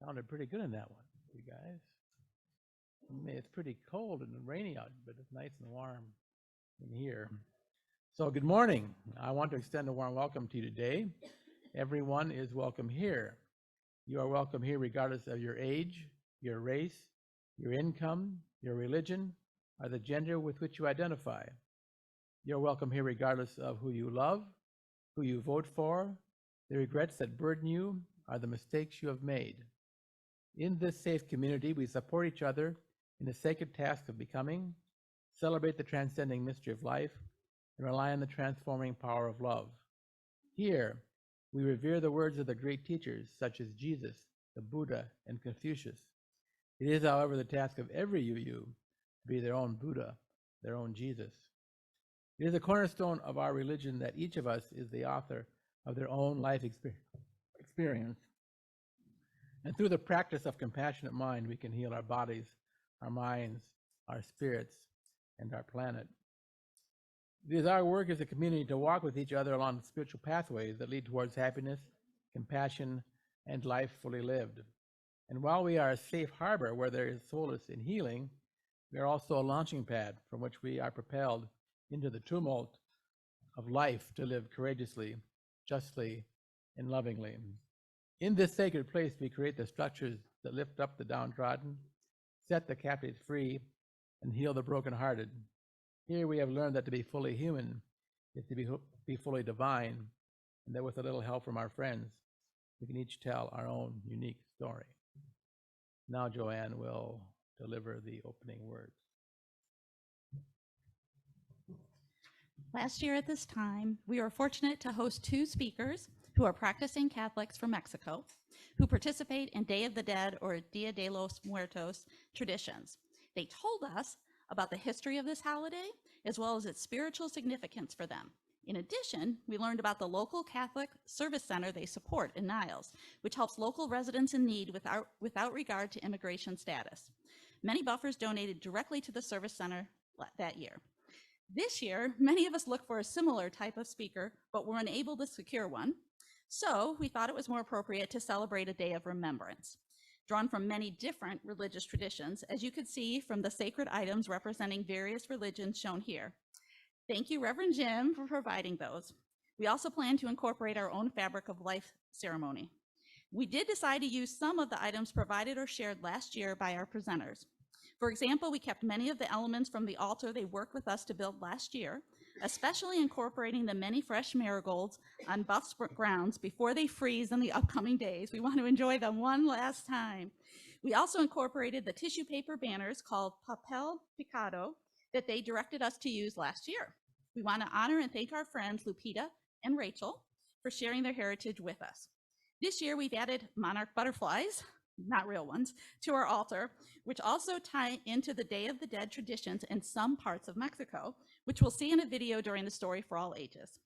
Sounded pretty good in that one, you guys. It's pretty cold and rainy out, but it's nice and warm in here. So good morning. I want to extend a warm welcome to you today. Everyone is welcome here. You are welcome here regardless of your age, your race, your income, your religion, or the gender with which you identify. You're welcome here regardless of who you love, who you vote for, the regrets that burden you, or the mistakes you have made. In this safe community, we support each other in the sacred task of becoming, celebrate the transcending mystery of life, and rely on the transforming power of love. Here, we revere the words of the great teachers such as Jesus, the Buddha, and Confucius. It is, however, the task of every UU to be their own Buddha, their own Jesus. It is a cornerstone of our religion that each of us is the author of their own life experience. And through the practice of compassionate mind, we can heal our bodies, our minds, our spirits, and our planet. It is our work as a community to walk with each other along spiritual pathways that lead towards happiness, compassion, and life fully lived. And while we are a safe harbor where there is solace in healing, we are also a launching pad from which we are propelled into the tumult of life to live courageously, justly, and lovingly. In this sacred place, we create the structures that lift up the downtrodden, set the captives free, and heal the brokenhearted. Here we have learned that to be fully human is to be fully divine, and that with a little help from our friends, we can each tell our own unique story. Now Joanne will deliver the opening words. Last year at this time, we were fortunate to host two speakers who are practicing Catholics from Mexico, who participate in Day of the Dead or Dia de los Muertos traditions. They told us about the history of this holiday, as well as its spiritual significance for them. In addition, we learned about the local Catholic service center they support in Niles, which helps local residents in need without regard to immigration status. Many BUUFers donated directly to the service center that year. This year, many of us looked for a similar type of speaker, but were unable to secure one. So we thought it was more appropriate to celebrate a day of remembrance, drawn from many different religious traditions, as you could see from the sacred items representing various religions shown here. Thank you, Reverend Jim, for providing those. We also plan to incorporate our own fabric of life ceremony. We did decide to use some of the items provided or shared last year by our presenters. For example, we kept many of the elements from the altar they worked with us to build last year, especially incorporating the many fresh marigolds on BUUF's grounds before they freeze in the upcoming days. We want to enjoy them one last time. We also incorporated the tissue paper banners called papel picado that they directed us to use last year. We want to honor and thank our friends Lupita and Rachel for sharing their heritage with us. This year, we've added monarch butterflies, not real ones, to our altar, which also tie into the Day of the Dead traditions in some parts of Mexico, which we'll see in a video during the Story for All Ages.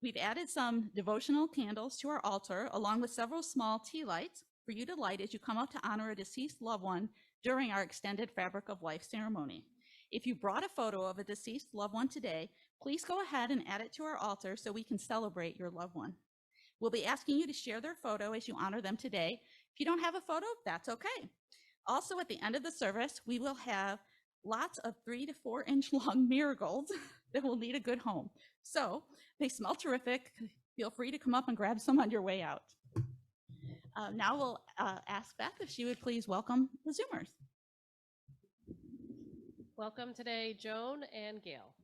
We've added some devotional candles to our altar, along with several small tea lights for you to light as you come out to honor a deceased loved one during our extended Fabric of Life ceremony. If you brought a photo of a deceased loved one today, please go ahead and add it to our altar so we can celebrate your loved one. We'll be asking you to share their photo as you honor them today. If you don't have a photo, that's okay. Also, at the end of the service, we will have lots of 3 to 4 inch long marigolds that will need a good home. So they smell terrific. Feel free to come up and grab some on your way out. Now we'll ask Beth if she would please welcome the Zoomers. Welcome today, Joan and Gail.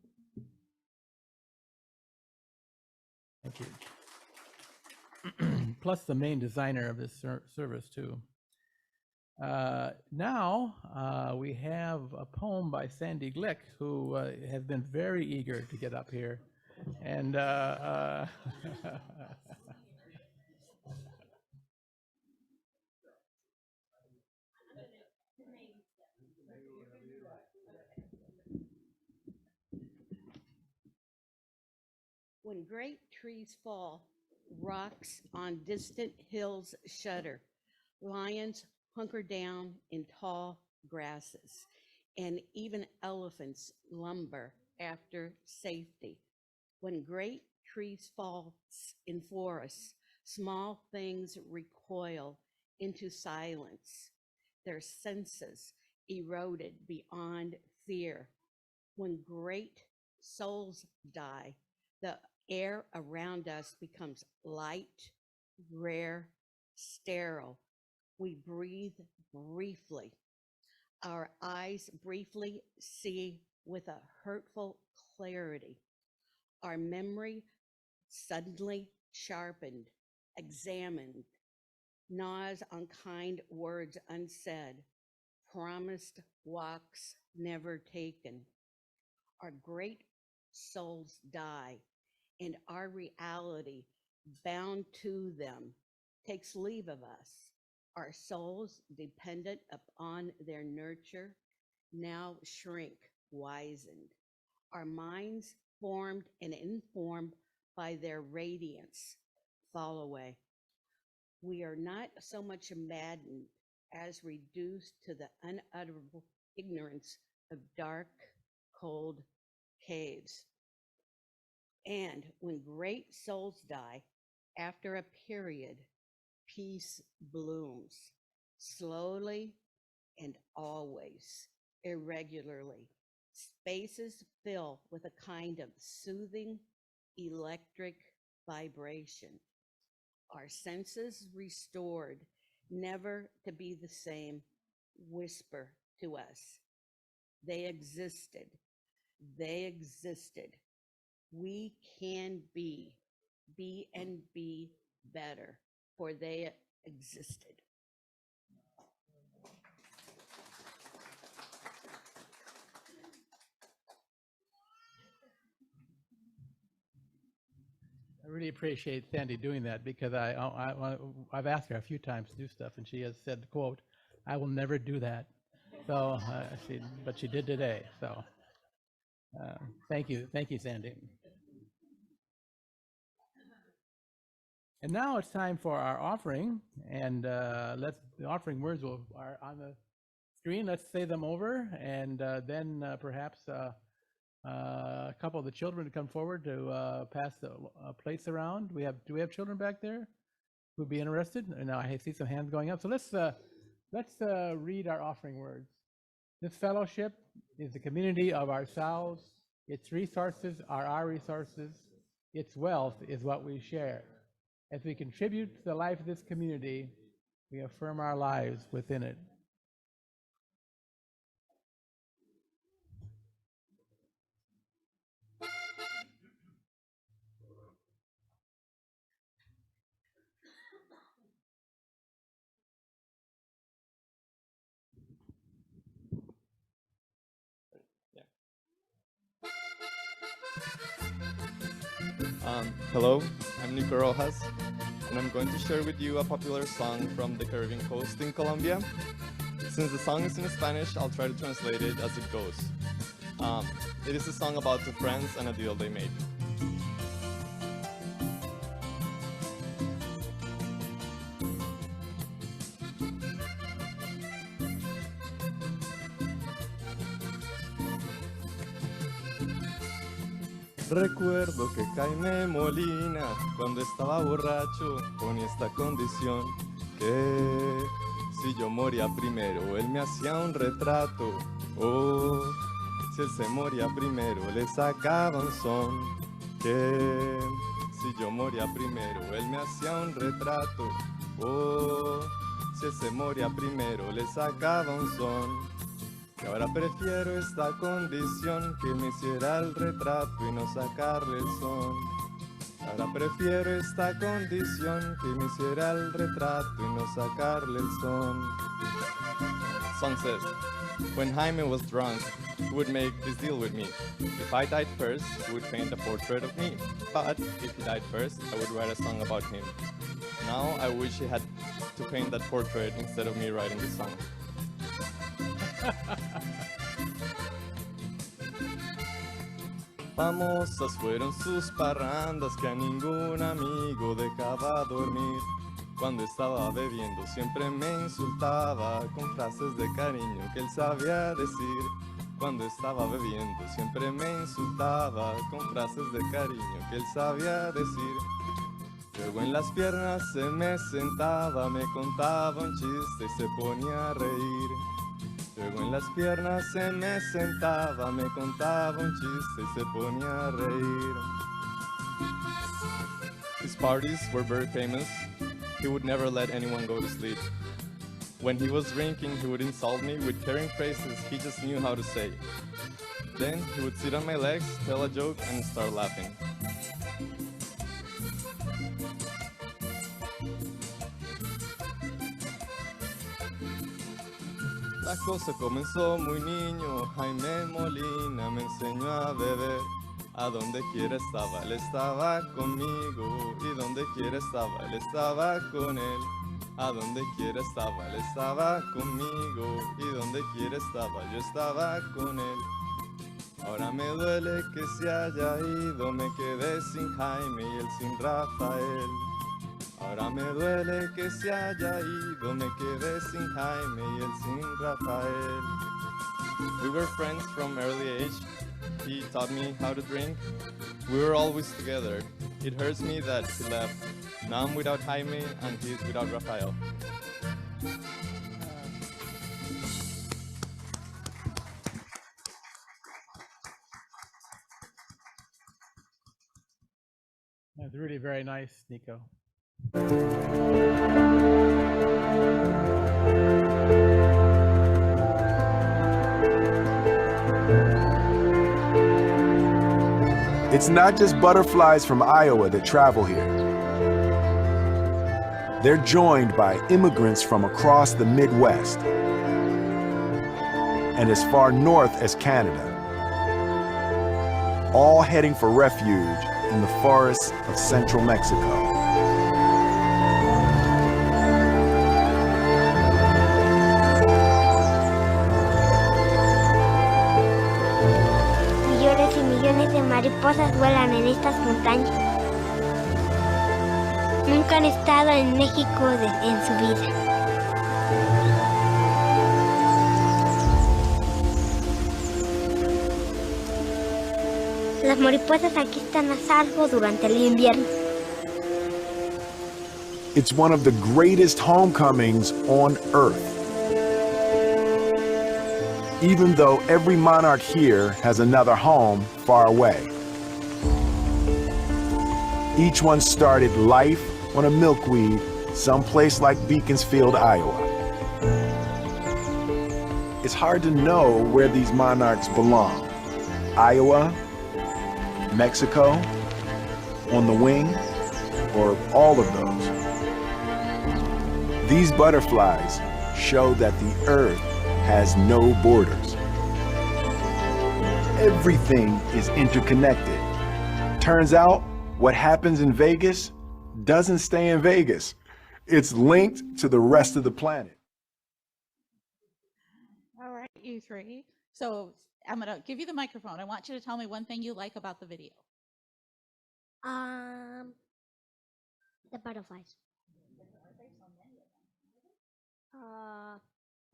Thank you. Plus the main designer of this service too. Now we have a poem by Sandy Glick, who has been very eager to get up here. And When great trees fall, rocks on distant hills shudder. Lions hunker down in tall grasses, and even elephants lumber after safety. When great trees fall in forests, small things recoil into silence, their senses eroded beyond fear. When great souls die, the air around us becomes light, rare, sterile. We breathe briefly. Our eyes briefly see with a hurtful clarity. Our memory suddenly sharpened, examined, gnaws on kind words unsaid, promised walks never taken. Our great souls die, and our reality, bound to them, takes leave of us. Our souls, dependent upon their nurture, now shrink, wizened. Our minds, formed and informed by their radiance, fall away. We are not so much maddened as reduced to the unutterable ignorance of dark, cold caves. And when great souls die, after a period, peace blooms, slowly and always, irregularly. Spaces fill with a kind of soothing electric vibration. Our senses restored, never to be the same, whisper to us. They existed. They existed. We can be and be better, for they existed. I really appreciate Sandy doing that because I've asked her a few times to do stuff, and she has said, quote, "I will never do that." So, but she did today. So, thank you, Sandy. And now it's time for our offering, and the offering words are on the screen. Let's say them over, and then perhaps a couple of the children to come forward to pass the plates around. Do we have children back there who'd be interested? And now I see some hands going up. So let's read our offering words. This fellowship is the community of ourselves. Its resources are our resources. Its wealth is what we share. As we contribute to the life of this community, we affirm our lives within it. Hello, I'm Nico Rojas, and I'm going to share with you a popular song from the Caribbean coast in Colombia. Since the song is in Spanish, I'll try to translate it as it goes. It is a song about two friends and a deal they made. Recuerdo que Jaime Molina, cuando estaba borracho, ponía esta condición, que si yo moría primero, él me hacía un retrato, oh, si él se moría primero, le sacaba un son, que si yo moría primero, él me hacía un retrato, oh, si él se moría primero, le sacaba un son. Y ahora prefiero esta condición, que me hiciera el retrato y no sacarle el son. Ahora prefiero esta condición, que me hiciera el retrato y no sacarle el son. Song says, when Jaime was drunk, he would make this deal with me. If I died first, he would paint a portrait of me. But if he died first, I would write a song about him. Now I wish he had to paint that portrait instead of me writing the song. Famosas fueron sus parrandas, que a ningún amigo dejaba dormir. Cuando estaba bebiendo siempre me insultaba con frases de cariño que él sabía decir. Cuando estaba bebiendo siempre me insultaba con frases de cariño que él sabía decir. Luego en las piernas se me sentaba, me contaba un chiste y se ponía a reír. Luego en las piernas se me sentaba, me contaba un chiste y se ponía a reír. His parties were very famous. He would never let anyone go to sleep. When he was drinking, he would insult me with caring phrases he just knew how to say. Then he would sit on my legs, tell a joke, and start laughing. La cosa comenzó muy niño, Jaime Molina me enseñó a beber. A donde quiera estaba, él estaba conmigo, y donde quiera estaba, él estaba con él. A donde quiera estaba, él estaba conmigo, y donde quiera estaba, yo estaba con él. Ahora me duele que se haya ido, me quedé sin Jaime y él sin Rafael. Ahora me duele que se haya ido, me quedé sin Jaime y él sin Rafael. We were friends from early age. He taught me how to drink. We were always together. It hurts me that he left. Now I'm without Jaime and he's without Rafael. That's really very nice, Nico. It's not just butterflies from Iowa that travel here. They're joined by immigrants from across the Midwest and as far north as Canada, all heading for refuge in the forests of central Mexico. Millones y millones de mariposas vuelan en estas montañas. Nunca han estado en México en su vida. Las mariposas aquí están a salvo durante el invierno. It's one of the greatest homecomings on Earth. Even though every monarch here has another home far away. Each one started life on a milkweed someplace like Beaconsfield, Iowa. It's hard to know where these monarchs belong. Iowa, Mexico, on the wing, or all of those. These butterflies show that the earth has no borders. Everything is interconnected. Turns out, what happens in Vegas doesn't stay in Vegas. It's linked to the rest of the planet. All right, you three. So I'm going to give you the microphone. I want you to tell me one thing you like about the video. The butterflies. I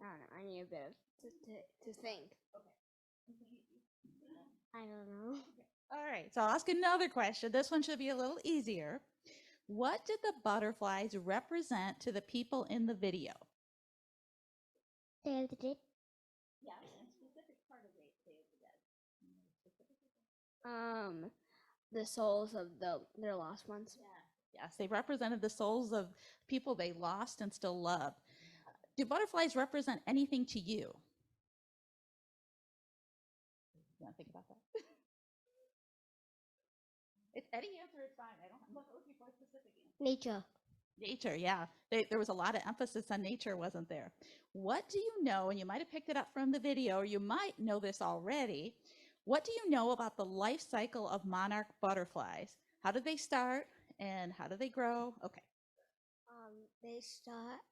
don't know. I need a bit to think. I don't know. All right, so I'll ask another question. This one should be a little easier. What did the butterflies represent to the people in the video? Day of the Dead. Yes, a specific part of Day of the Dead. The souls of their lost ones. Yes, they represented the souls of people they lost and still love. Do butterflies represent anything to you? You want to think about that? It's any answer is fine. I'm not looking for a specific answer. Nature. Nature, yeah. There was a lot of emphasis on nature, wasn't there? What do you know, and you might have picked it up from the video, or you might know this already, what do you know about the life cycle of monarch butterflies? How did they start, and how do they grow? Okay. They start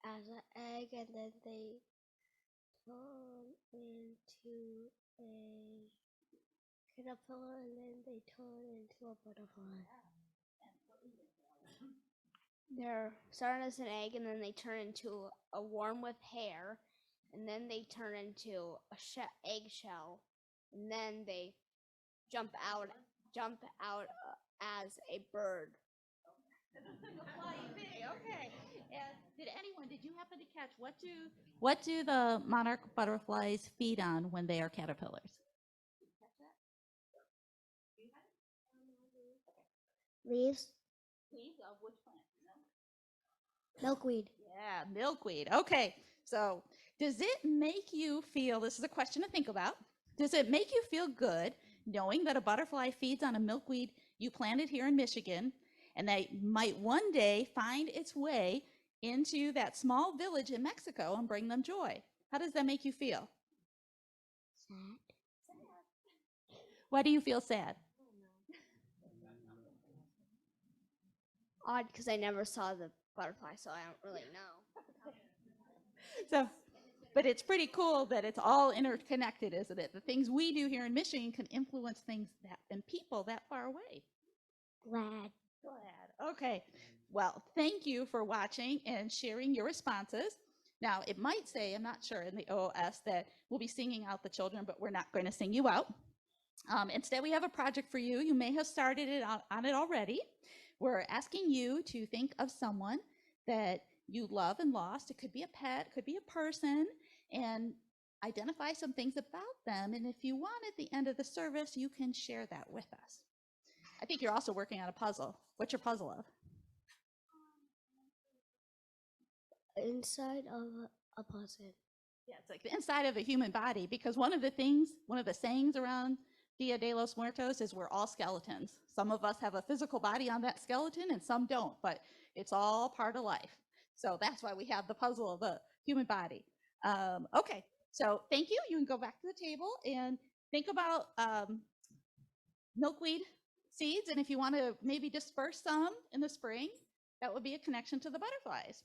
as an egg and then they turn into a caterpillar and then they turn into a butterfly. They're started as an egg and then they turn into a worm with hair, and then they turn into a eggshell, and then they jump out as a bird. Flying pig, okay. And did you happen to catch, what do the monarch butterflies feed on when they are caterpillars? Leaves. Leaves of which plant? Milkweed. Yeah, milkweed. Okay, so does it make you feel, this is a question to think about, does it make you feel good knowing that a butterfly feeds on a milkweed you planted here in Michigan and that might one day find its way into that small village in Mexico and bring them joy? How does that make you feel? Sad. Why do you feel sad? Odd, because I never saw the butterfly, so I don't really know. So, but it's pretty cool that it's all interconnected, isn't it? The things we do here in Michigan can influence things that and people that far away. Glad. Glad. Okay. Well, thank you for watching and sharing your responses. Now, it might say, I'm not sure in the OOS, that we'll be singing out the children, but we're not going to sing you out. Instead, we have a project for you. You may have started it on it already. We're asking you to think of someone that you love and lost. It could be a pet, it could be a person, and identify some things about them. And if you want at the end of the service, you can share that with us. I think you're also working on a puzzle. What's your puzzle of? Inside of a person. Yeah, it's like the inside of a human body, because one of the sayings around Dia de los Muertos is we're all skeletons. Some of us have a physical body on that skeleton and some don't, but it's all part of life. So that's why we have the puzzle of the human body. Okay, so thank you. You can go back to the table and think about milkweed seeds. And if you want to maybe disperse some in the spring, that would be a connection to the butterflies.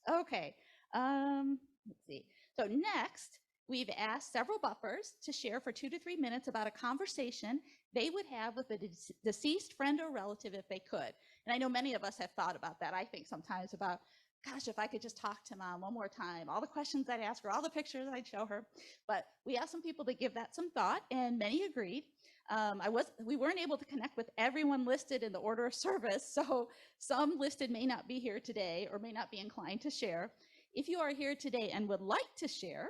Okay, let's see. So next, we've asked several BUUFers to share for 2 to 3 minutes about a conversation they would have with a deceased friend or relative if they could. And I know many of us have thought about that. I think sometimes about, gosh, if I could just talk to Mom one more time, all the questions I'd ask her, all the pictures I'd show her. But we asked some people to give that some thought, and many agreed. We weren't able to connect with everyone listed in the order of service, so some listed may not be here today or may not be inclined to share. If you are here today and would like to share,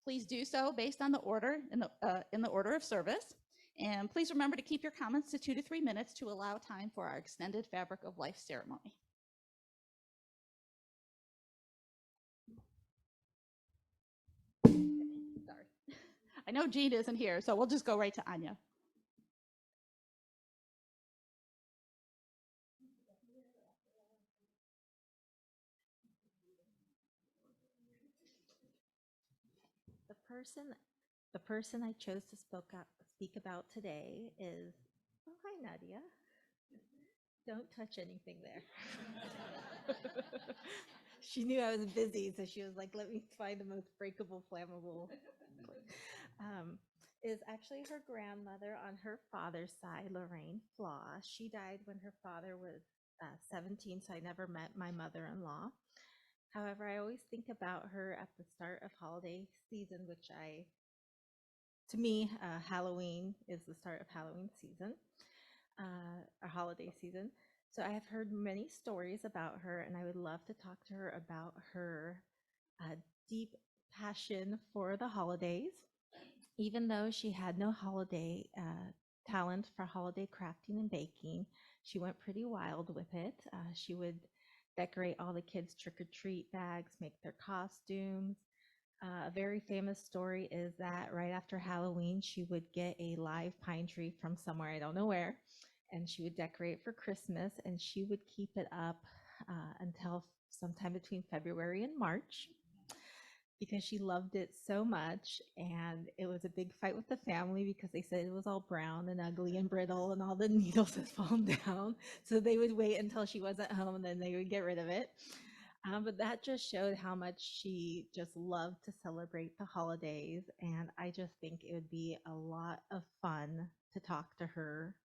please do so based on the order in the order of service. And please remember to keep your comments to 2 to 3 minutes to allow time for our extended Fabric of Life ceremony. Sorry. I know Jean isn't here, so we'll just go right to Anya. The person I chose to speak about today is, oh, hi, Nadia. Don't touch anything there. She knew I was busy, so she was like, let me find the most breakable, flammable. Is actually her grandmother on her father's side, Lorraine Flaw. She died when her father was 17, so I never met my mother-in-law. However, I always think about her at the start of holiday season, which to me, Halloween is the start of Halloween season, or holiday season. So I have heard many stories about her, and I would love to talk to her about her deep passion for the holidays. Even though she had no holiday talent for holiday crafting and baking, she went pretty wild with it. She would decorate all the kids' trick-or-treat bags, make their costumes. A very famous story is that right after Halloween, she would get a live pine tree from somewhere, I don't know where, and she would decorate for Christmas, and she would keep it up until sometime between February and March because she loved it so much. And it was a big fight with the family because they said it was all brown and ugly and brittle and all the needles had fallen down. So they would wait until she wasn't home and then they would get rid of it. But that just showed how much she just loved to celebrate the holidays. And I just think it would be a lot of fun to talk to her,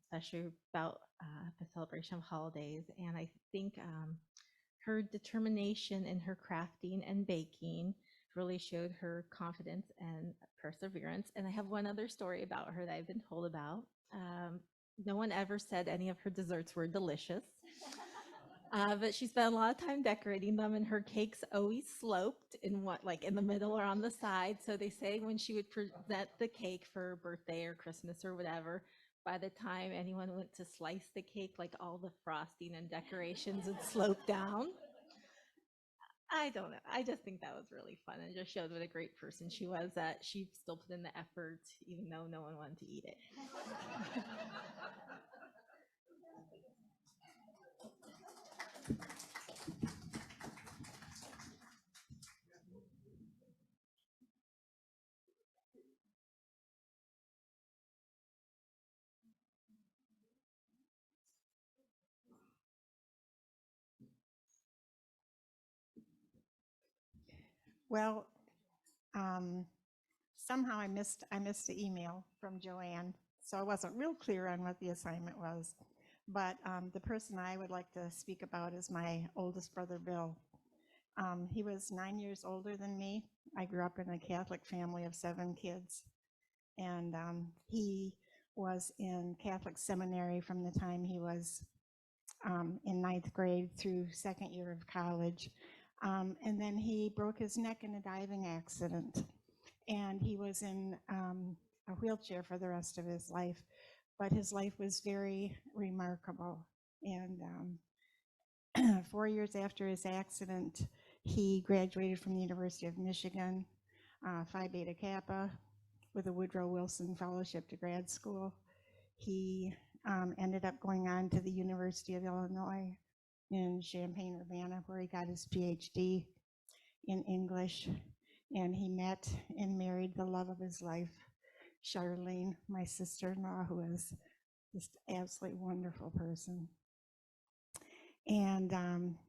especially about the celebration of holidays. And I think her determination in her crafting and baking really showed her confidence and perseverance. And I have one other story about her that I've been told about. No one ever said any of her desserts were delicious. But she spent a lot of time decorating them, and her cakes always sloped in like in the middle or on the side. So they say when she would present the cake for her birthday or Christmas or whatever, by the time anyone went to slice the cake, like all the frosting and decorations would slope down. I don't know. I just think that was really fun and just showed what a great person she was, that she still put in the effort even though no one wanted to eat it. Well, somehow I missed the email from Joanne, so I wasn't real clear on what the assignment was. But the person I would like to speak about is my oldest brother, Bill. He was 9 years older than me. I grew up in a Catholic family of 7 kids, and he was in Catholic seminary from the time he was in 9th grade through 2nd year of college. And then he broke his neck in a diving accident, and he was in a wheelchair for the rest of his life. But his life was very remarkable. And 4 years after his accident, he graduated from the University of Michigan, Phi Beta Kappa, with a Woodrow Wilson Fellowship to grad school. He ended up going on to the University of Illinois in Champaign-Urbana, where he got his PhD in English. And he met and married the love of his life, Charlene, my sister-in-law, who is just an absolutely wonderful person. And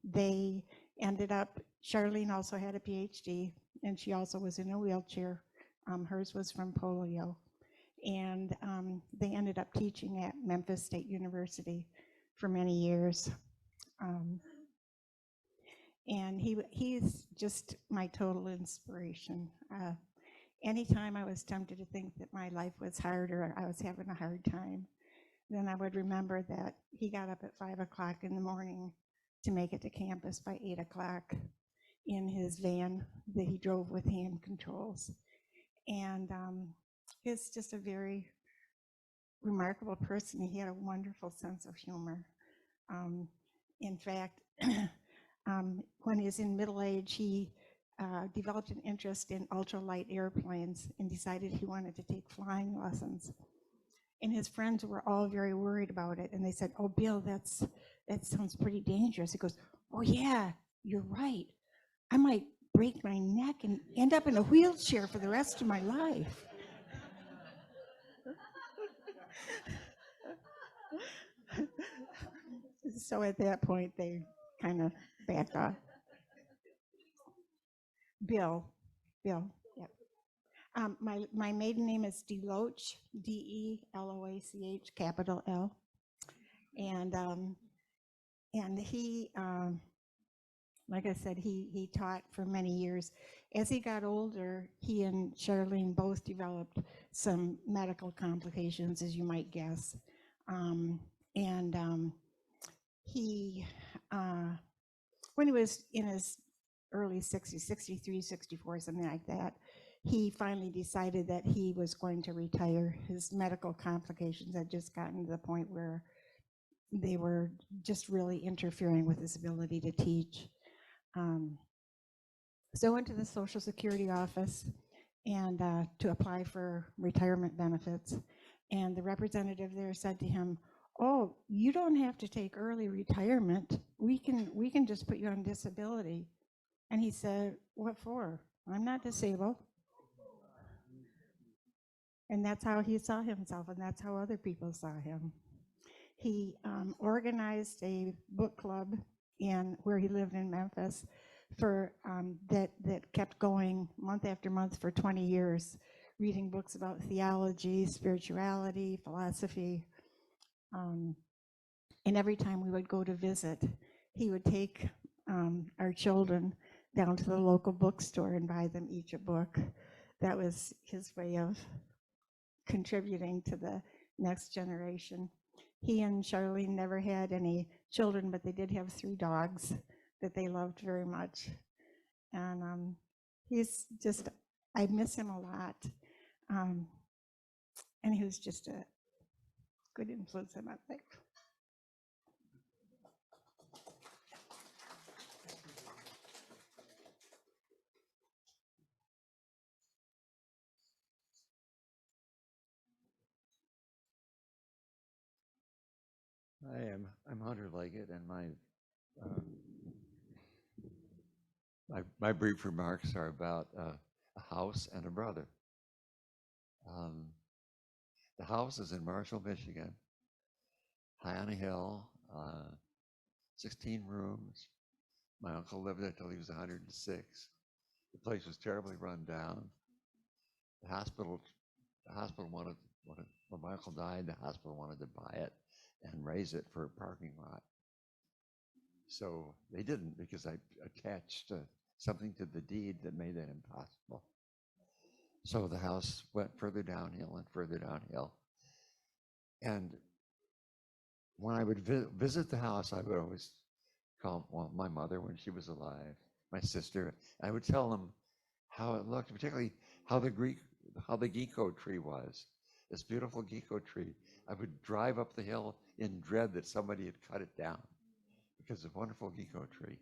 they ended up, Charlene also had a PhD, and she also was in a wheelchair. Hers was from polio. And they ended up teaching at Memphis State University for many years. And he's just my total inspiration. Anytime I was tempted to think that my life was hard or I was having a hard time, then I would remember that he got up at 5 o'clock in the morning to make it to campus by 8 o'clock in his van that he drove with hand controls. And he's just a very remarkable person. He had a wonderful sense of humor. In fact, when he was in middle age, he developed an interest in ultralight airplanes and decided he wanted to take flying lessons. And his friends were all very worried about it. And they said, "Oh, Bill, that sounds pretty dangerous." He goes, "Oh yeah, you're right. I might break my neck and end up in a wheelchair for the rest of my life." So at that point, they kind of backed off. Bill, yep. My maiden name is Deloach, Deloach, capital L. And he, like I said, he taught for many years. As he got older, he and Charlene both developed some medical complications, as you might guess. He, when he was in his early 60s, 63, 64, something like that, he finally decided that he was going to retire. His medical complications had just gotten to the point where they were just really interfering with his ability to teach. So I went to the Social Security office and to apply for retirement benefits. And the representative there said to him, "Oh, you don't have to take early retirement. We can just put you on disability." And he said, "What for? I'm not disabled." And that's how he saw himself, and that's how other people saw him. He organized a book club where he lived in Memphis for that kept going month after month for 20 years, reading books about theology, spirituality, philosophy. And every time we would go to visit, he would take our children down to the local bookstore and buy them each a book. That was his way of contributing to the next generation. he and Charlene never had any children, but they did have 3 dogs that they loved very much. And he's just, I miss him a lot. And he was just a good influence in my life. I'm Hunter Leggett, and my brief remarks are about a house and a brother. The house is in Marshall, Michigan, high on a hill, 16 rooms. My uncle lived there till he was 106. The place was terribly run down. The hospital wanted, when my uncle died, the hospital wanted to buy it and raise it for a parking lot. So they didn't, because I attached something to the deed that made that impossible. So the house went further downhill and further downhill. And when I would visit the house, I would always call my mother when she was alive, my sister. I would tell them how it looked, particularly how the Gecko tree was. This beautiful Gecko tree. I would drive up the hill in dread that somebody had cut it down because of a wonderful Gecko tree.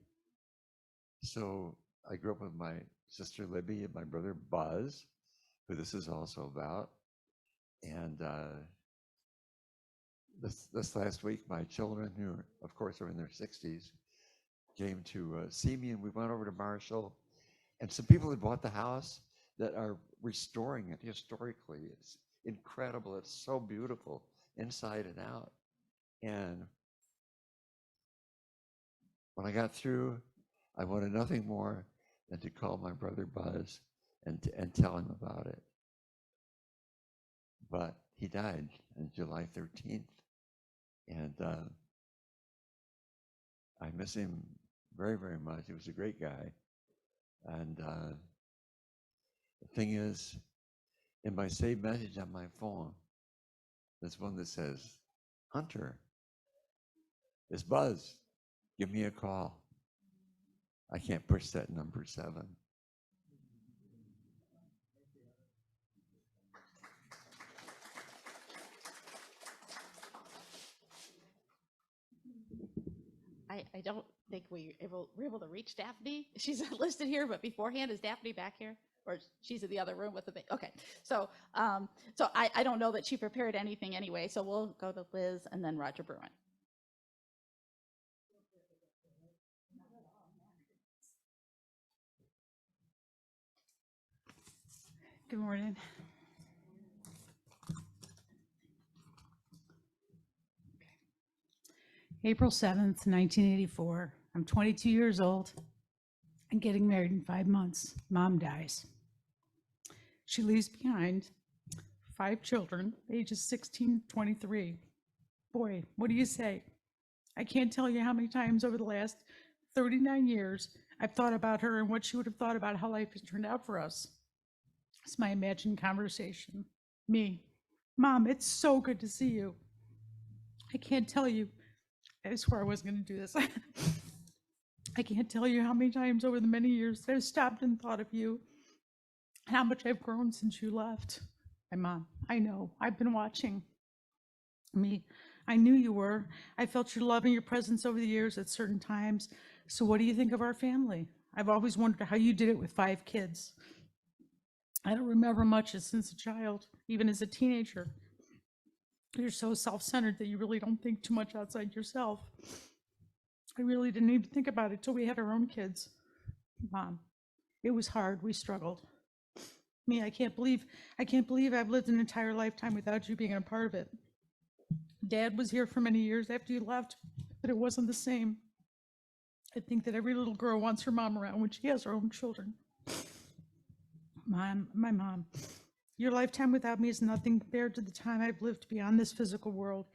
So I grew up with my sister Libby and my brother Buzz, who this is also about. And this last week, my children, who of course are in their 60s, came to see me, and we went over to Marshall. And some people had bought the house that are restoring it historically. It's incredible. It's so beautiful inside and out. And when I got through, I wanted nothing more than to call my brother Buzz and tell him about it. But he died on July 13th. And I miss him very, very much. He was a great guy. And the thing is, in my saved message on my phone, there's one that says, Hunter, it's Buzz, give me a call. I can't push that number 7. I don't think we're able to reach Daphne. She's listed here, but beforehand, is Daphne back here? Or she's in the other room with the baby? Okay, so I don't know that she prepared anything anyway, so we'll go to Liz and then Roger Bruin. Good morning. April 7th, 1984. I'm 22 years old and getting married in 5 months. Mom dies. She leaves behind 5 children, ages 16 to 23. Boy, what do you say? I can't tell you how many times over the last 39 years I've thought about her and what she would have thought about how life has turned out for us. It's my imagined conversation. Me, Mom, it's so good to see you. I can't tell you. I swear I wasn't going to do this. I can't tell you how many times over the many years that I've stopped and thought of you, how much I've grown since you left. My mom, I know, I've been watching. Me, I knew you were. I felt your love and your presence over the years at certain times. So what do you think of our family? I've always wondered how you did it with 5 kids. I don't remember much since a child, even as a teenager. You're so self-centered that you really don't think too much outside yourself. I really didn't even think about it till we had our own kids. Mom, it was hard. We struggled. Me, I can't believe I've lived an entire lifetime without you being a part of it. Dad was here for many years after you left, but it wasn't the same. I think that every little girl wants her mom around when she has her own children. Mom, my mom, your lifetime without me is nothing compared to the time I've lived beyond this physical world.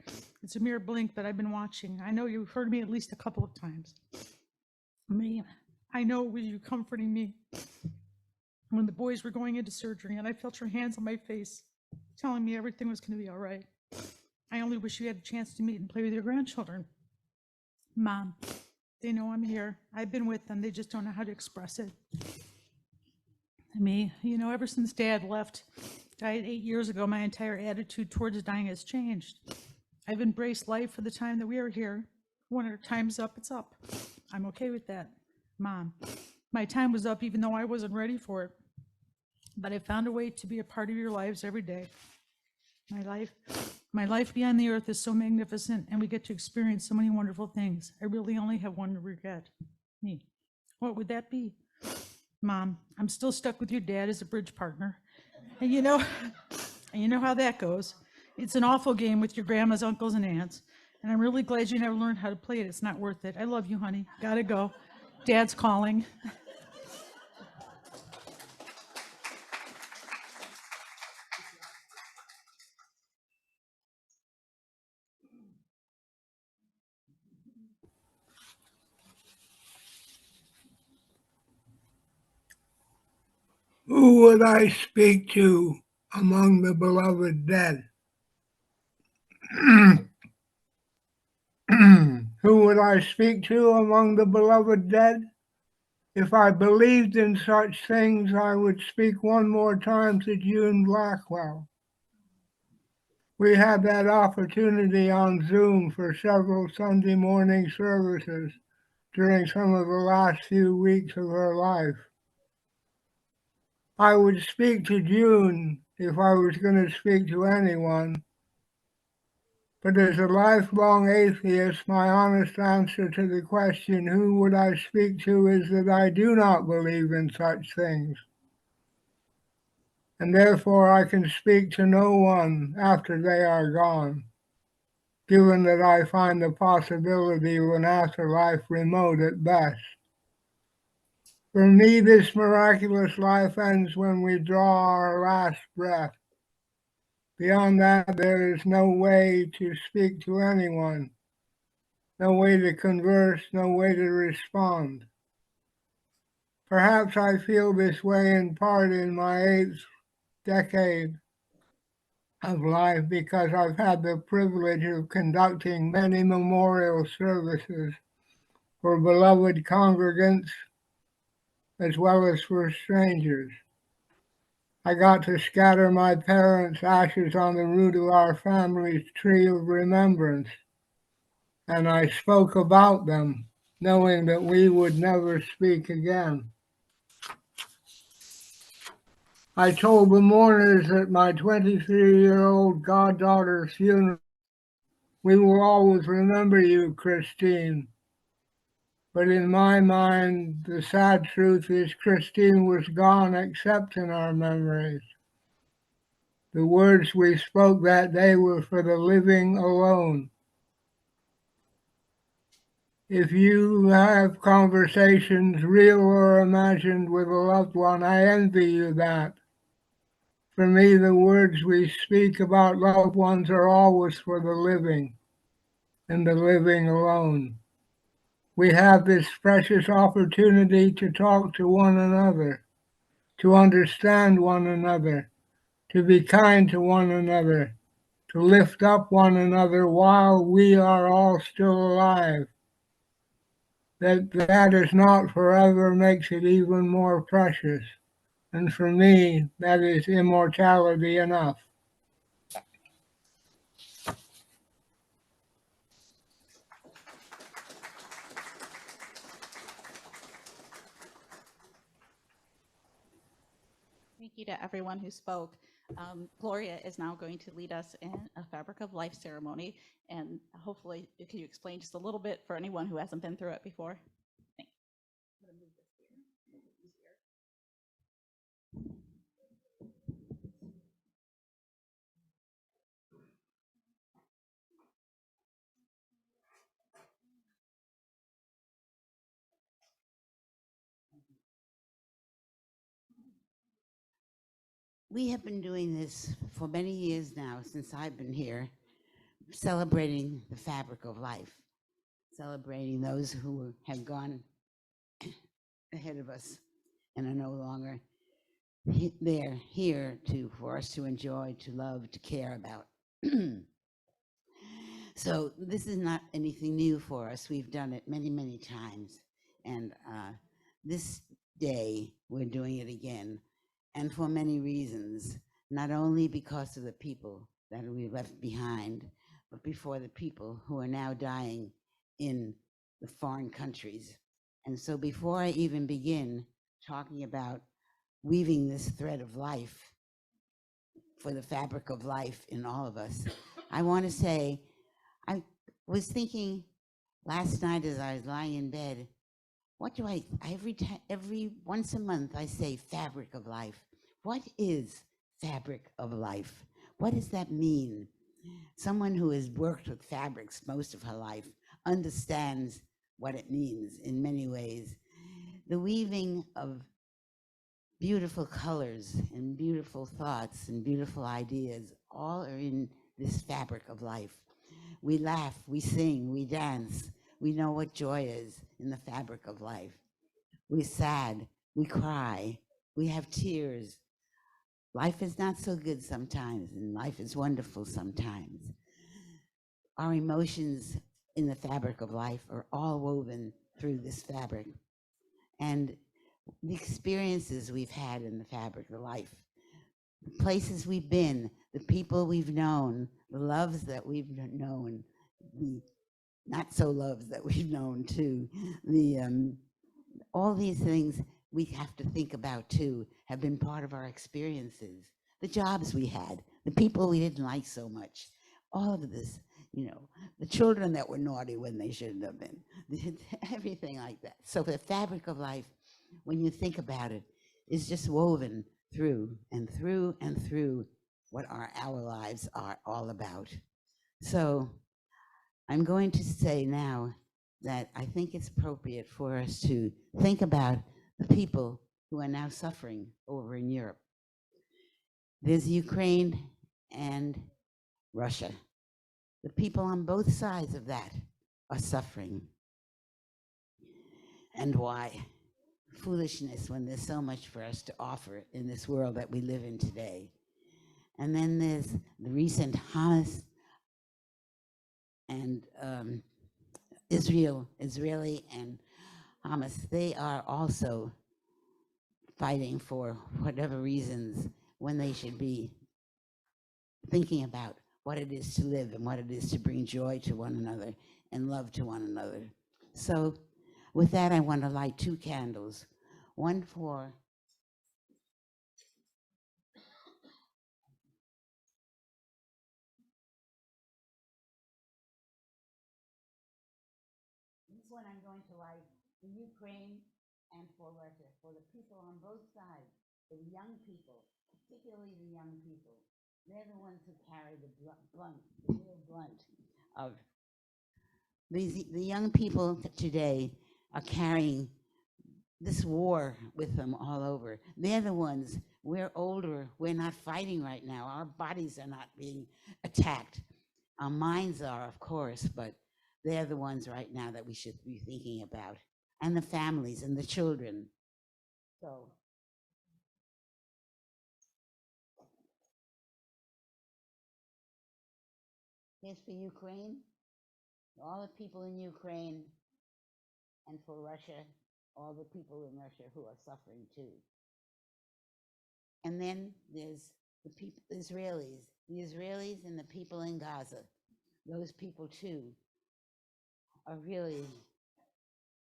It's a mere blink, but I've been watching. I know you've heard me at least a couple of times. Me, I know it was you comforting me when the boys were going into surgery, and I felt your hands on my face, telling me everything was going to be all right. I only wish you had a chance to meet and play with your grandchildren. Mom, they know I'm here. I've been with them. They just don't know how to express it. Me, ever since Dad died 8 years ago, my entire attitude towards dying has changed. I've embraced life for the time that we are here. When our time's up, it's up. I'm okay with that. Mom, my time was up even though I wasn't ready for it. But I found a way to be a part of your lives every day. My life beyond the earth is so magnificent, and we get to experience so many wonderful things. I really only have one regret. Me. What would that be? Mom, I'm still stuck with your dad as a bridge partner. And you know how that goes. It's an awful game with your grandmas, uncles, and aunts. And I'm really glad you never learned how to play it. It's not worth it. I love you, honey. Gotta go. Dad's calling. Who would I speak to among the beloved dead? Who would I speak to among the beloved dead? If I believed in such things, I would speak one more time to June Blackwell. We had that opportunity on Zoom for several Sunday morning services during some of the last few weeks of her life. I would speak to June if I was going to speak to anyone. But as a lifelong atheist, my honest answer to the question, who would I speak to, is that I do not believe in such things. And therefore I can speak to no one after they are gone, given that I find the possibility of an afterlife remote at best. For me, this miraculous life ends when we draw our last breath. Beyond that, there is no way to speak to anyone, no way to converse, no way to respond. Perhaps I feel this way in part in my 8th decade of life because I've had the privilege of conducting many memorial services for beloved congregants as well as for strangers. I got to scatter my parents' ashes on the root of our family's tree of remembrance, and I spoke about them, knowing that we would never speak again. I told the mourners at my 23-year-old goddaughter's funeral, "We will always remember you, Christine." But in my mind, the sad truth is Christine was gone except in our memories. The words we spoke that day were for the living alone. If you have conversations, real or imagined, with a loved one, I envy you that. For me, the words we speak about loved ones are always for the living, and the living alone. We have this precious opportunity to talk to one another, to understand one another, to be kind to one another, to lift up one another while we are all still alive. That is not forever makes it even more precious. And for me, that is immortality enough. Thank you to everyone who spoke. Gloria is now going to lead us in a Fabric of Life ceremony, and hopefully, can you explain just a little bit for anyone who hasn't been through it before? Thanks. We have been doing this for many years now, since I've been here, celebrating the fabric of life, celebrating those who have gone ahead of us and are no longer they're here for us to enjoy, to love, to care about. So this is not anything new for us. We've done it many, many times. And this day, we're doing it again. And for many reasons, not only because of the people that we left behind, but before the people who are now dying in the foreign countries. And so before I even begin talking about weaving this thread of life for the fabric of life in all of us, I want to say, I was thinking last night as I was lying in bed, what do every once a month I say fabric of life. What is fabric of life? What does that mean? Someone who has worked with fabrics most of her life understands what it means in many ways. The weaving of beautiful colors and beautiful thoughts and beautiful ideas all are in this fabric of life. We laugh, we sing, we dance. We know what joy is in the fabric of life. We're sad, we cry, we have tears. Life is not so good sometimes, and life is wonderful sometimes. Our emotions in the fabric of life are all woven through this fabric. And the experiences we've had in the fabric of life, the places we've been, the people we've known, the loves that we've known, the not so loves that we've known too, all these things we have to think about too, have been part of our experiences. The jobs we had, the people we didn't like so much, all of this, the children that were naughty when they shouldn't have been, everything like that. So the fabric of life, when you think about it, is just woven through and through and through what our lives are all about. So I'm going to say now that I think it's appropriate for us to think about the people who are now suffering over in Europe. There's Ukraine and Russia. The people on both sides of that are suffering. And why? Foolishness, when there's so much for us to offer in this world that we live in today. And then there's the recent Hamas and Israeli and Hamas. They are also fighting for whatever reasons when they should be thinking about what it is to live and what it is to bring joy to one another and love to one another. So with that, I want to light 2 candles, one for this one I'm going to light for Ukraine and for Russia, for the people on both sides, the young people, particularly the young people. They're the ones who carry the real blunt of these. The young people today are carrying this war with them all over. They're the ones, we're older, we're not fighting right now. Our bodies are not being attacked. Our minds are, of course, but they're the ones right now that we should be thinking about. And the families and the children. So here's for Ukraine, all the people in Ukraine, and for Russia, all the people in Russia who are suffering too. And then there's the people, the Israelis and the people in Gaza. Those people too are really,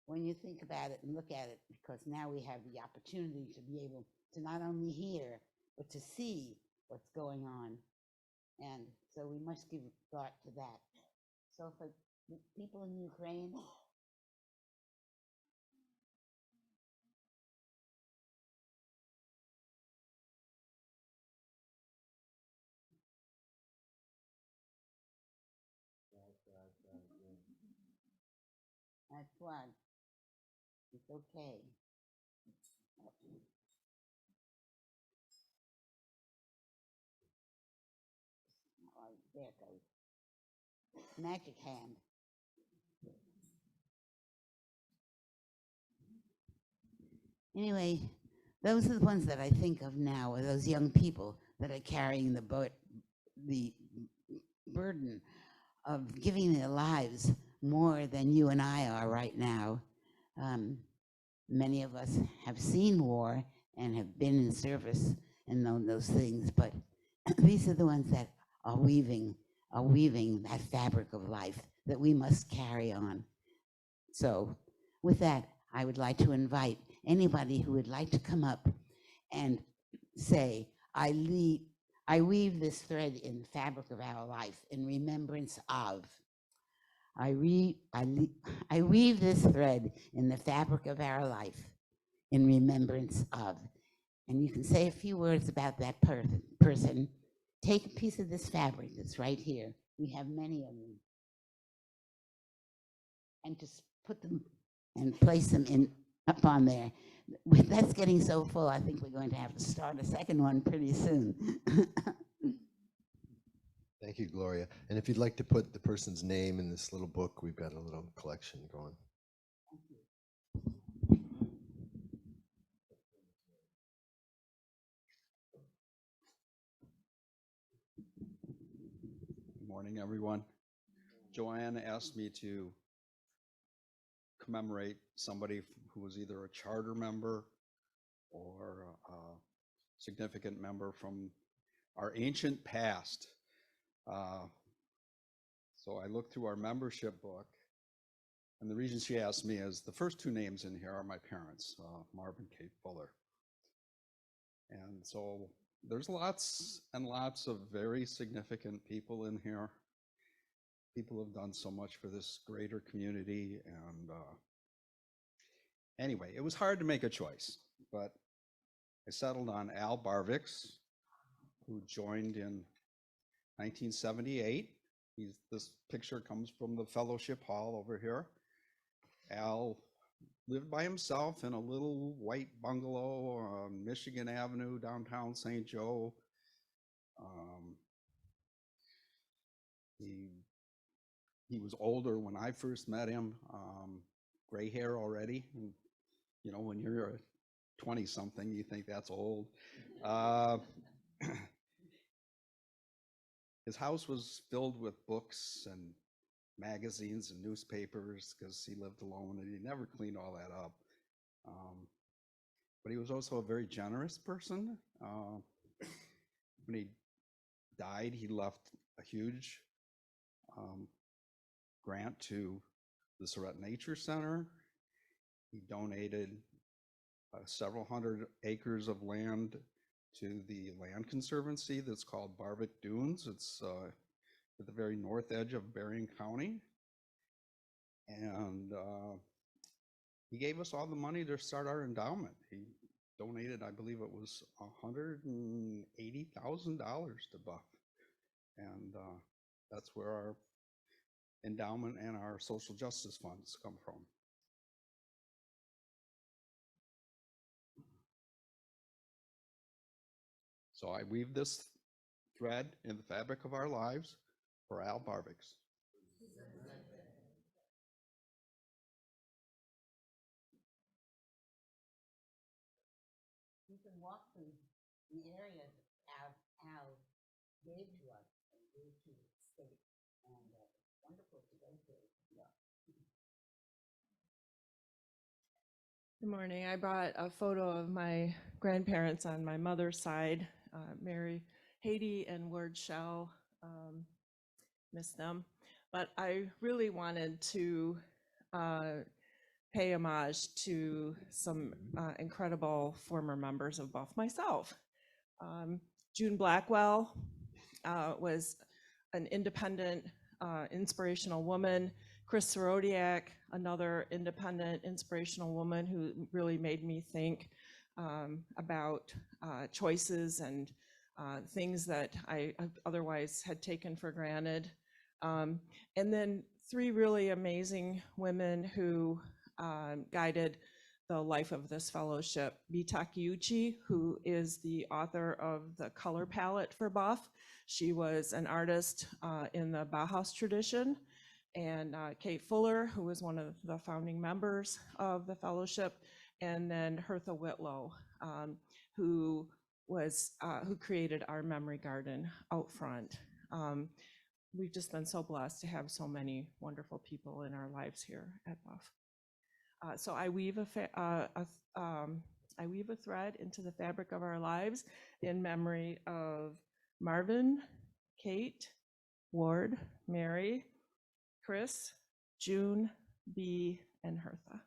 when you think about it and look at it, because now we have the opportunity to be able to not only hear, but to see what's going on. And so we must give thought to that. So for the people in Ukraine, that's what, it's okay. Oh, there it goes. Magic hand. Anyway, those are the ones that I think of now, are those young people that are carrying the burden of giving their lives more than you and I are right now. Many of us have seen war and have been in service and known those things, but these are the ones that are weaving that fabric of life that we must carry on. So with that, I would like to invite anybody who would like to come up and say, I weave this thread in the fabric of our life in remembrance of. I weave this thread in the fabric of our life in remembrance of. And you can say a few words about that person. Take a piece of this fabric that's right here. We have many of them. And just put them and place them up on there. That's getting so full, I think we're going to have to start a second one pretty soon. Thank you, Gloria. And if you'd like to put the person's name in this little book, we've got a little collection going. Good morning, everyone. Joanne asked me to commemorate somebody who was either a charter member or a significant member from our ancient past. So I looked through our membership book, and the reason she asked me is the first two names in here are my parents, Marv and Kate Fuller. And so there's lots and lots of very significant people in here. People have done so much for this greater community, and anyway, it was hard to make a choice, but I settled on Al Barvix, who joined in 1978. This picture comes from the fellowship hall over here. Al lived by himself in a little white bungalow on Michigan Avenue, downtown St. Joe. He was older when I first met him, gray hair already. And, you know, when you're a 20-something, you think that's old. His house was filled with books and magazines and newspapers because he lived alone and he never cleaned all that up. But he was also a very generous person. When he died, he left a huge grant to the Surrett Nature Center. He donated several hundred acres of land to the Land Conservancy that's called Barvik Dunes. It's at the very north edge of Berrien County. And he gave us all the money to start our endowment. He donated, I believe it was $180,000 to BUUF. And that's where our endowment and our social justice funds come from. So I weave this thread in the fabric of our lives for Al Barvix. You can walk through the area that Al gave to us and gave to the state, and it's wonderful to go through. Yeah. Good morning. I brought a photo of my grandparents on my mother's side, Mary Haiti and Ward Shell. Miss them. But I really wanted to pay homage to some incredible former members of BUUF myself. June Blackwell was an independent, inspirational woman. Chris Sorodiak, another independent, inspirational woman who really made me think about choices and things that I otherwise had taken for granted. And then three really amazing women who guided the life of this fellowship. Bita Kiuchi, who is the author of the color palette for BUUF. She was an artist in the Bauhaus tradition. And Kate Fuller, who was one of the founding members of the fellowship. And then Hertha Whitlow, who created our memory garden out front. we've just been so blessed to have so many wonderful people in our lives here at BUUF. So I weave I weave a thread into the fabric of our lives in memory of Marvin, Kate, Ward, Mary, Chris, June, B, and Hertha.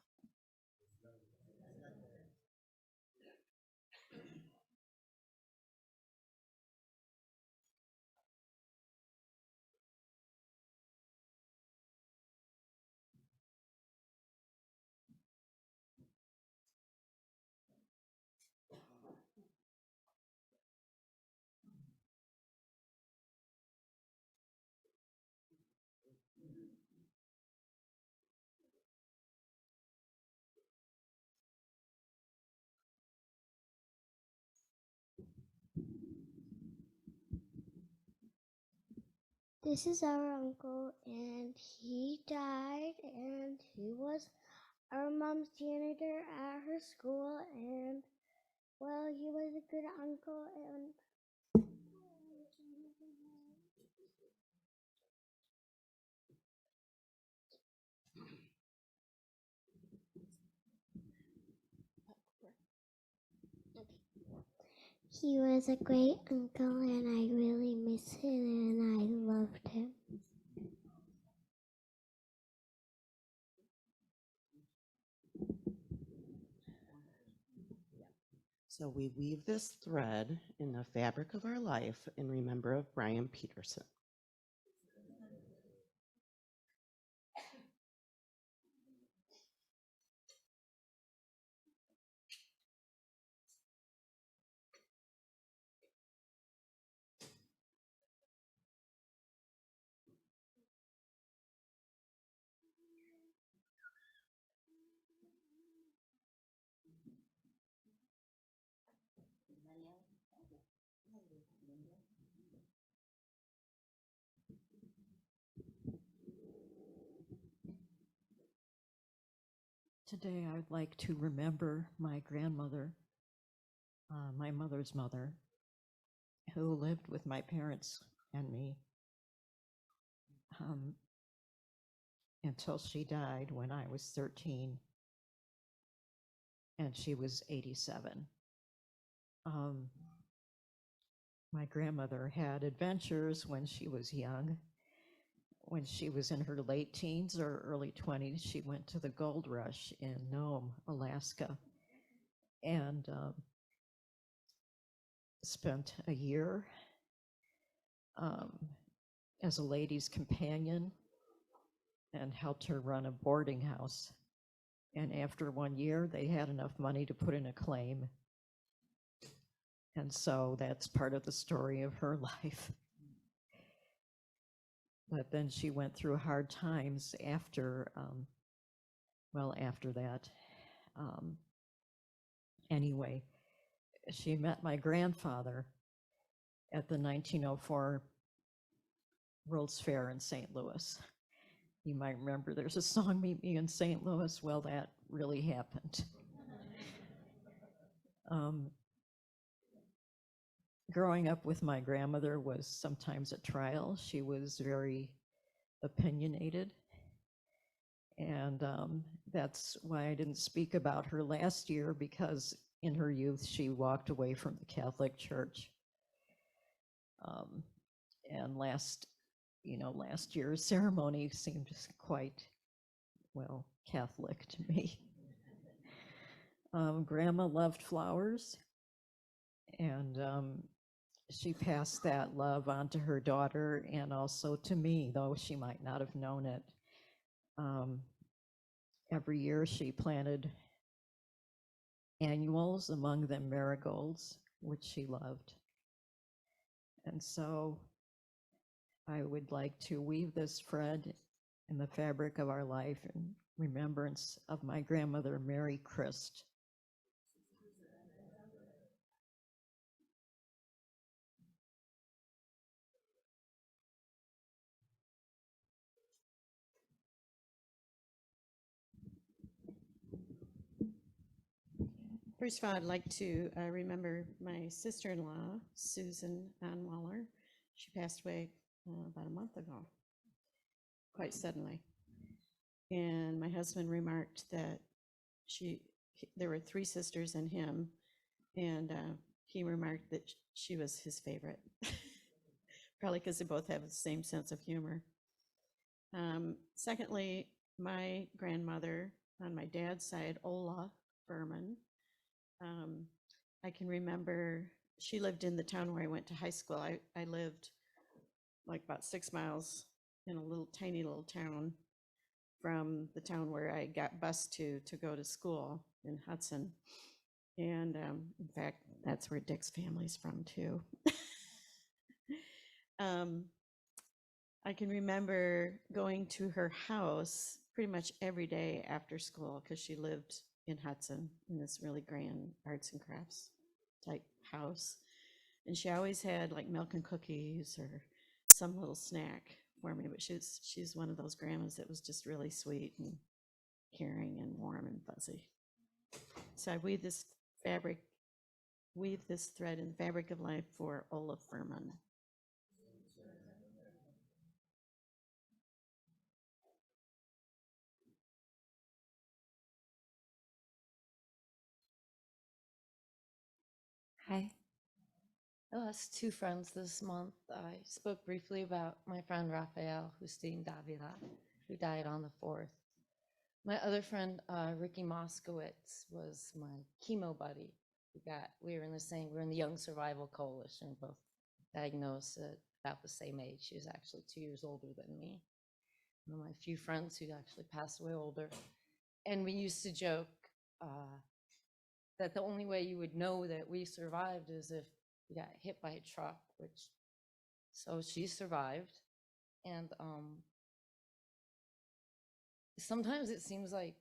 This is our uncle, and he died, and he was our mom's janitor at her school, and well, he was a good uncle, and he was a great uncle, and I really miss him, and I loved him. So we weave this thread in the fabric of our life in remember of Brian Peterson. Today, I'd like to remember my grandmother, my mother's mother, who lived with my parents and me until she died when I was 13, and she was 87. My grandmother had adventures when she was young. When she was in her late teens or early 20s, she went to the gold rush in Nome, Alaska, and spent a year as a lady's companion and helped her run a boarding house. And after 1 year, they had enough money to put in a claim. And so that's part of the story of her life. But then she went through hard times after, after that. Anyway, she met my grandfather at the 1904 World's Fair in St. Louis. You might remember there's a song, Meet Me in St. Louis. Well, that really happened. Growing up with my grandmother was sometimes a trial. She was very opinionated. And that's why I didn't speak about her last year, because in her youth, she walked away from the Catholic Church. And last year's ceremony seemed quite, well, Catholic to me. Grandma loved flowers, and she passed that love on to her daughter and also to me, though she might not have known it. Every year she planted annuals, among them marigolds, which she loved. And so I would like to weave this thread in the fabric of our life in remembrance of my grandmother, Mary Christ. First of all, I'd like to remember my sister-in-law, Susan Onwaller. She passed away about a month ago, quite suddenly. And my husband remarked that there were 3 sisters and him, and he remarked that she was his favorite, probably because they both have the same sense of humor. Secondly, my grandmother on my dad's side, Ola Furman, I can remember she lived in the town where I went to high school. I lived like about 6 miles in a tiny little town from the town where I got bused to go to school in Hudson. And in fact, that's where Dick's family's from too. I can remember going to her house pretty much every day after school because she lived in Hudson in this really grand arts and crafts type house. And she always had like milk and cookies or some little snack for me, but she's one of those grandmas that was just really sweet and caring and warm and fuzzy. So I weave this thread in the fabric of life for Olaf Furman. Hi. I lost 2 friends this month. I spoke briefly about my friend Rafael Hussein Davila, who died on the 4th. My other friend, Ricky Moskowitz, was my chemo buddy. We were in the Young Survival Coalition, both diagnosed at about the same age. She was actually 2 years older than me. One of my few friends who actually passed away older. And we used to joke that the only way you would know that we survived is if we got hit by a truck, so she survived. And sometimes it seems like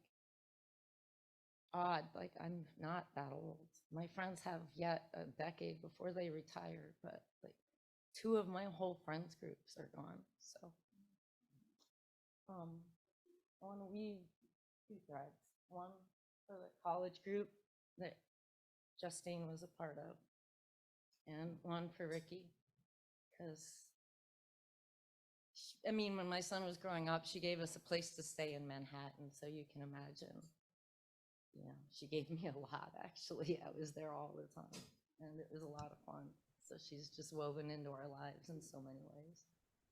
odd, like I'm not that old. My friends have yet a decade before they retire, but like 2 of my whole friends groups are gone. So I want to weave 2 threads. One for the college group that Justine was a part of, and one for Ricky, because I mean, when my son was growing up, she gave us a place to stay in Manhattan, so you can imagine, she gave me a lot, actually. I was there all the time, and it was a lot of fun. So she's just woven into our lives in so many ways,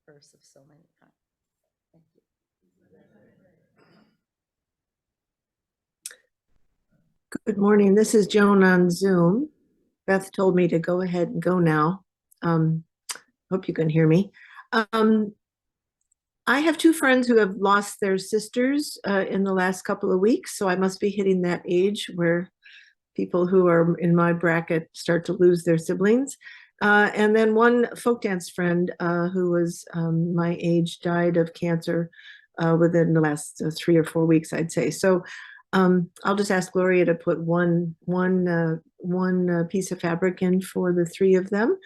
first of so many kinds. Thank you. Good morning. This is Joan on Zoom. Beth told me to go ahead and go now. Hope you can hear me. I have 2 friends who have lost their sisters in the last couple of weeks, so I must be hitting that age where people who are in my bracket start to lose their siblings. And then one folk dance friend who was my age died of cancer within the last 3 or 4 weeks, I'd say. So I'll just ask Gloria to put one piece of fabric in for the 3 of them.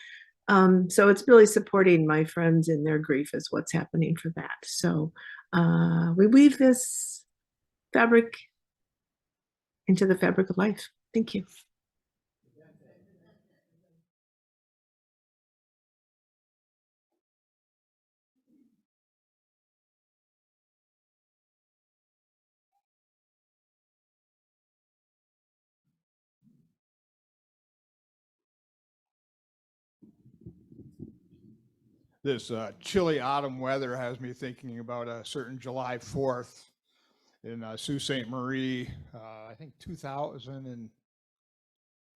So it's really supporting my friends in their grief is what's happening for that. So we weave this fabric into the fabric of life. Thank you. This chilly autumn weather has me thinking about a certain July 4th in Sault Ste. Marie, I think 2000 and,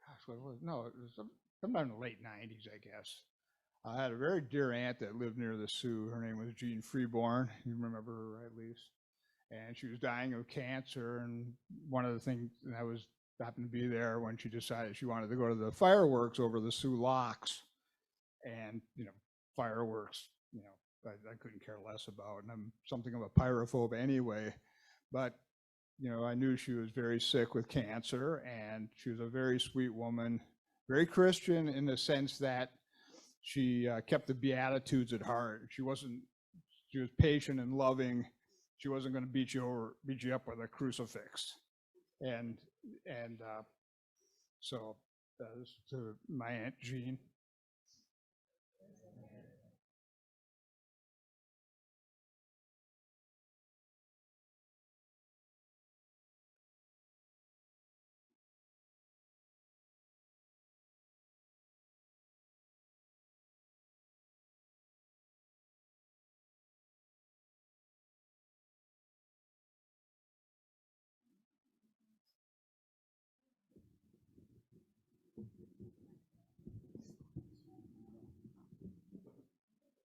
gosh, what was, no, it was sometime in the late 90s, I guess. I had a very dear aunt that lived near the Sioux. Her name was Jean Freeborn. You remember her, right, Lise? And she was dying of cancer. And one of the things, and I happened to be there when she decided she wanted to go to the fireworks over the Sioux Locks. And, fireworks, I couldn't care less about, and I'm something of a pyrophobe anyway, but, I knew she was very sick with cancer, and she was a very sweet woman, very Christian in the sense that she kept the Beatitudes at heart. She was patient and loving. She wasn't going to beat you up with a crucifix. And so to my Aunt Jean.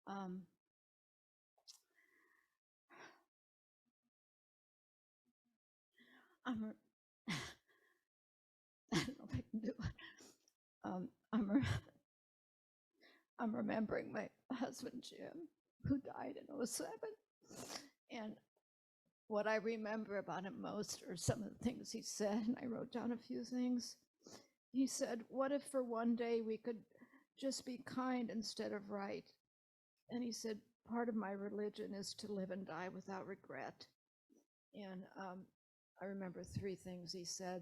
Um, I'm, re- I don't know if I can do it. I'm remembering my husband, Jim, who died in '07. And what I remember about him most are some of the things he said, and I wrote down a few things. He said, "What if for one day we could just be kind instead of right?" And he said, "Part of my religion is to live and die without regret." And I remember three things he said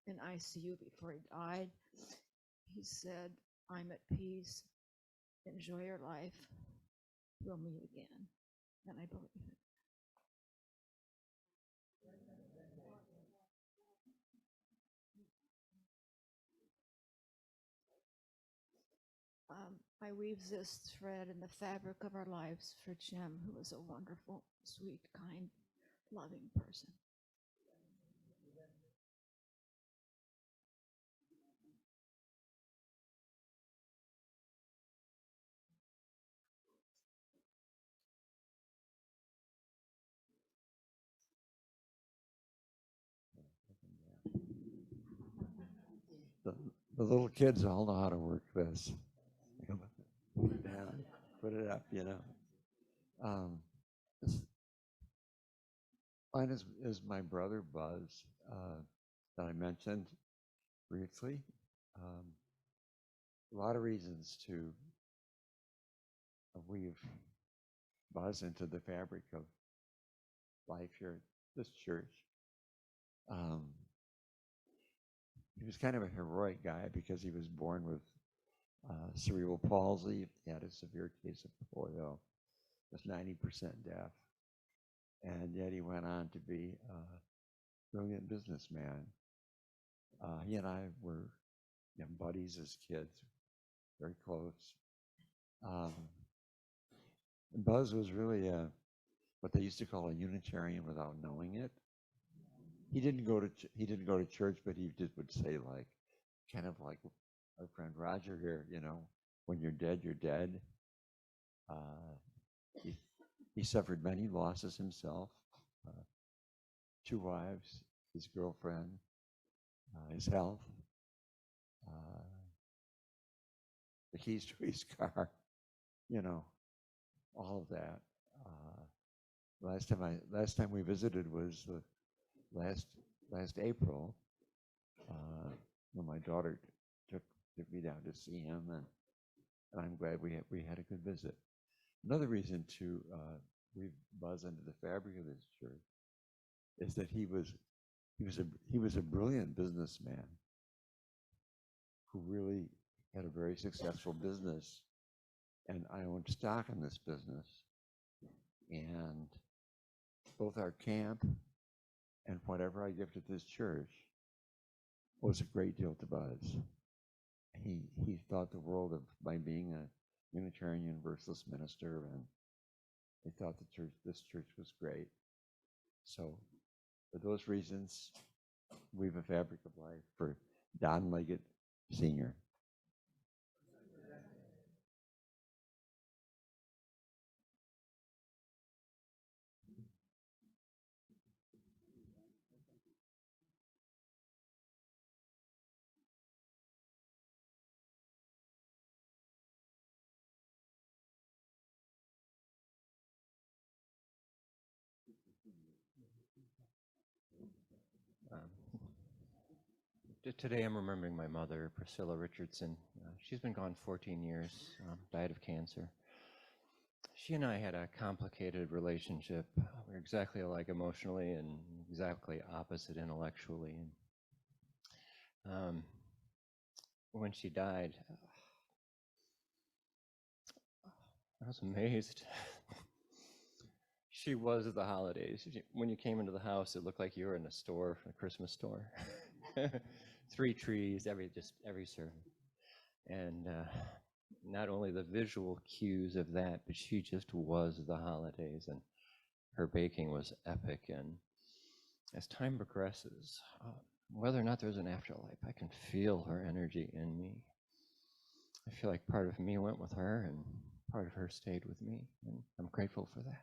in ICU before he died. He said, "I'm at peace. Enjoy your life. We'll meet again." And I believe it. I weave this thread in the fabric of our lives for Jim, who was a wonderful, sweet, kind, loving person. The little kids all know how to work this. Put it down, put it up, you know. This- Mine is my brother Buzz that I mentioned briefly. A lot of reasons to weave Buzz into the fabric of life here at this church. He was kind of a heroic guy because he was born with cerebral palsy. He had a severe case of polio, was 90% deaf, and yet he went on to be a brilliant businessman. He and I were buddies as kids, very close. Buzz was really what they used to call a Unitarian without knowing it. He didn't go to church, but he just would say, like, kind of like our friend Roger here, you know, when you're dead, you're dead. He suffered many losses himself, 2 wives, his girlfriend, his health, the keys to his car, you know, all of that. Last time we visited was last April, when my daughter took me down to see him, and I'm glad we had a good visit. Another reason to weave Buzz into the fabric of this church is that he was a brilliant businessman who really had a very successful business, and I owned stock in this business, and both our camp and whatever I gifted this church was a great deal to Buzz. He thought the world of by being a Unitarian Universalist minister, and he thought this church was great. So for those reasons, weave a fabric of life for Don Leggett Sr. Today I'm remembering my mother, Priscilla Richardson. She's been gone 14 years, died of cancer. She and I had a complicated relationship. We were exactly alike emotionally and exactly opposite intellectually. And when she died, I was amazed. She was the holidays. When you came into the house, it looked like you were in a store, a Christmas store. 3 trees, every service. And not only the visual cues of that, but she just was the holidays, and her baking was epic. And as time progresses, whether or not there's an afterlife, I can feel her energy in me. I feel like part of me went with her, and part of her stayed with me, and I'm grateful for that.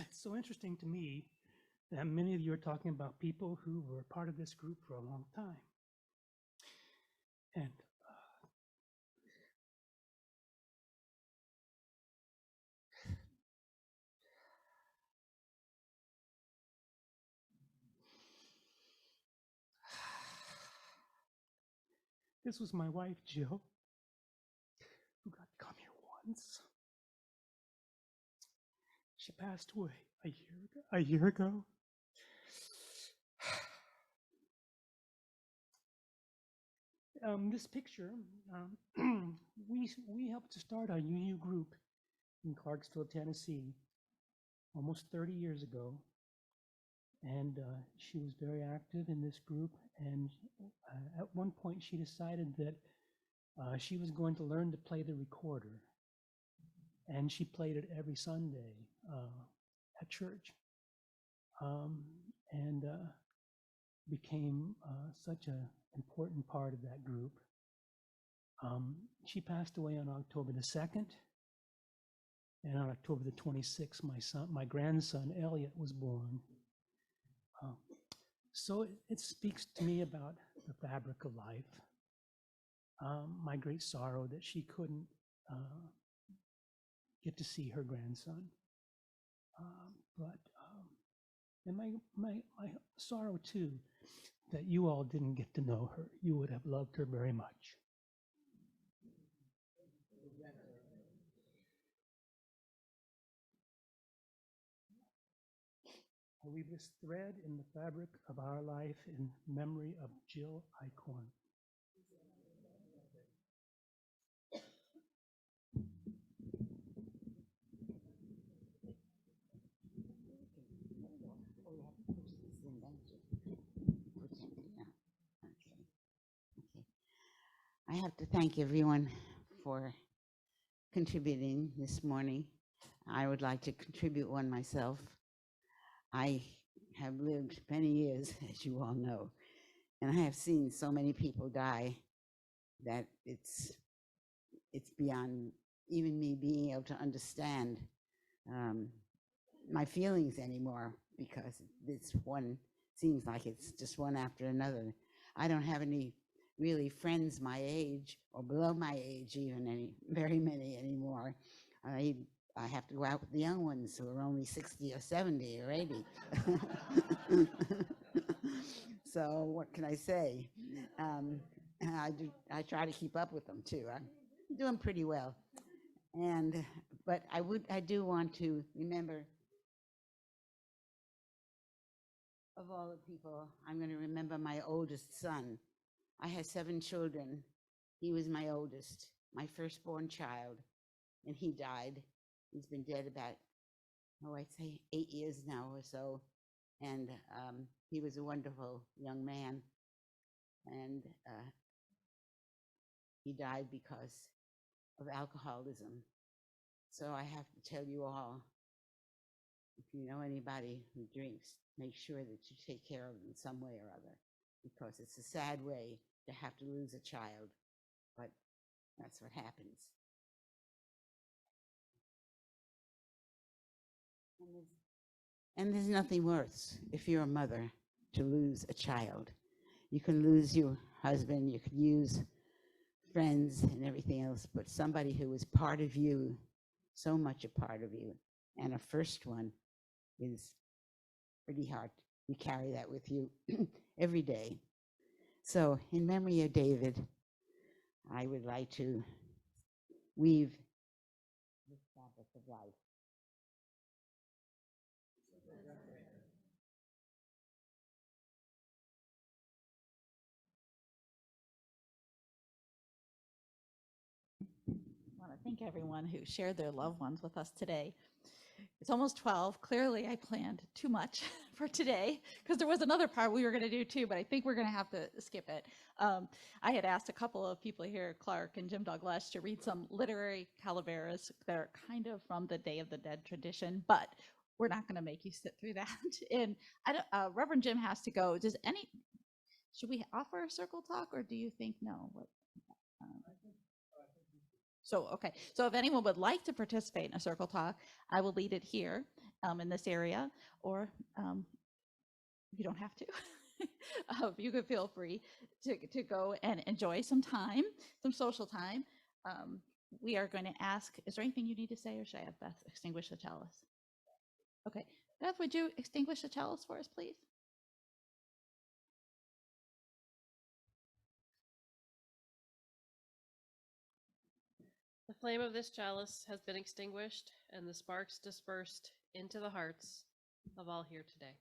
It's so interesting to me that many of you are talking about people who were part of this group for a long time. And this was my wife, Jill, who got to come here once. She passed away a year ago. This picture, we helped to start our UU group in Clarksville, Tennessee, almost 30 years ago. And she was very active in this group. And at one point, she decided that she was going to learn to play the recorder. And she played it every Sunday at church, and became such an important part of that group. She passed away on October the 2nd, and on October the 26th, my grandson Elliot was born. So it speaks to me about the fabric of life. My great sorrow that she couldn't get to see her grandson, and my sorrow too that you all didn't get to know her. You would have loved her very much. I weave this thread in the fabric of our life in memory of Jill Eichhorn. I have to thank everyone for contributing this morning. I would like to contribute one myself. I have lived many years, as you all know, and I have seen so many people die that it's beyond even me being able to understand my feelings anymore, because this one seems like it's just one after another. I don't have any really friends my age or below my age, even very many anymore. I have to go out with the young ones who are only 60 or 70 or 80. So what can I say? I try to keep up with them too. I'm doing pretty well. But I do want to remember, of all the people, I'm going to remember my oldest son. I had 7 children. He was my oldest, my firstborn child, and he died. He's been dead about, I'd say 8 years now or so. And he was a wonderful young man. And he died because of alcoholism. So I have to tell you all, if you know anybody who drinks, make sure that you take care of them in some way or other, because it's a sad way to have to lose a child, but that's what happens. And there's nothing worse, if you're a mother, to lose a child. You can lose your husband, you can lose friends and everything else, but somebody who is part of you, so much a part of you, and a first one is pretty hard. You carry that with you every day. So in memory of David, I would like to weave the fabric of life. I want to thank everyone who shared their loved ones with us today. It's almost 12. Clearly, I planned too much for today because there was another part we were going to do too, but I think we're going to have to skip it. I had asked a couple of people here, Clark and Jim Douglas, to read some literary calaveras that are kind of from the Day of the Dead tradition, but we're not going to make you sit through that. And I don't, Reverend Jim has to go. Should we offer a circle talk, or do you think no? Okay. So if anyone would like to participate in a circle talk, I will lead it here in this area, or you don't have to. You could feel free to go and enjoy some time, some social time. We are going to ask, is there anything you need to say, or should I have Beth extinguish the chalice? Okay. Beth, would you extinguish the chalice for us, please? The flame of this chalice has been extinguished, and the sparks dispersed into the hearts of all here today.